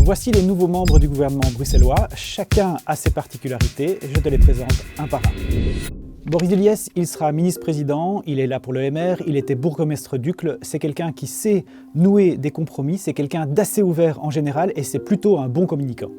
Voici les nouveaux membres du gouvernement bruxellois. Chacun a ses particularités et je te les présente un par un. Boris Deliès, il sera ministre-président, il est là pour le MR, il était bourgmestre d'Uccle, c'est quelqu'un qui sait nouer des compromis, c'est quelqu'un d'assez ouvert en général et c'est plutôt un bon communicant.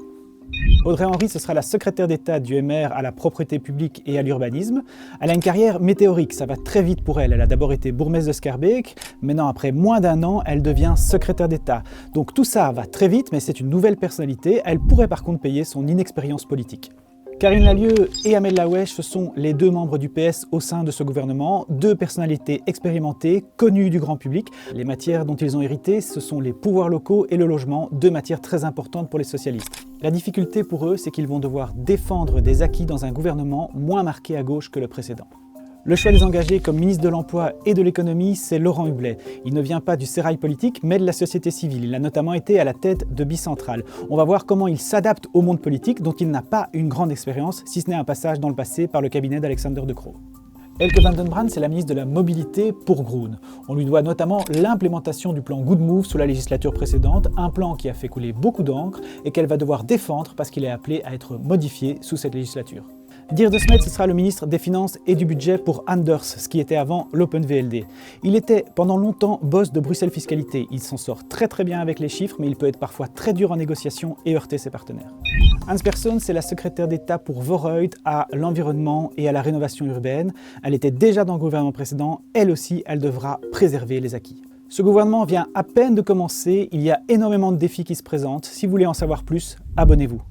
Audrey Henry, ce sera la secrétaire d'État du MR à la propreté publique et à l'urbanisme. Elle a une carrière météorique, ça va très vite pour elle. Elle a d'abord été bourgmestre de Schaerbeek, maintenant après moins d'un an, elle devient secrétaire d'État. Donc tout ça va très vite, mais c'est une nouvelle personnalité. Elle pourrait par contre payer son inexpérience politique. Karine Lallieu et Amel Laoueche, ce sont les deux membres du PS au sein de ce gouvernement, deux personnalités expérimentées, connues du grand public. Les matières dont ils ont hérité, ce sont les pouvoirs locaux et le logement, deux matières très importantes pour les socialistes. La difficulté pour eux, c'est qu'ils vont devoir défendre des acquis dans un gouvernement moins marqué à gauche que le précédent. Le choix des engagés comme ministre de l'Emploi et de l'Économie, c'est Laurent Hublet. Il ne vient pas du sérail politique, mais de la société civile. Il a notamment été à la tête de Bicentral. On va voir comment il s'adapte au monde politique, dont il n'a pas une grande expérience, si ce n'est un passage dans le passé par le cabinet d'Alexander De Croo. Elke van den Brand, c'est la ministre de la Mobilité pour Groen. On lui doit notamment l'implémentation du plan Good Move sous la législature précédente, un plan qui a fait couler beaucoup d'encre et qu'elle va devoir défendre parce qu'il est appelé à être modifié sous cette législature. Dirk De Smet, ce sera le ministre des Finances et du Budget pour Anders, ce qui était avant l'OpenVLD. Il était pendant longtemps boss de Bruxelles Fiscalité. Il s'en sort très bien avec les chiffres, mais il peut être parfois très dur en négociation et heurter ses partenaires. Hans Persson, c'est la secrétaire d'État pour Vooruit à l'environnement et à la rénovation urbaine. Elle était déjà dans le gouvernement précédent, elle aussi, elle devra préserver les acquis. Ce gouvernement vient à peine de commencer, il y a énormément de défis qui se présentent. Si vous voulez en savoir plus, abonnez-vous.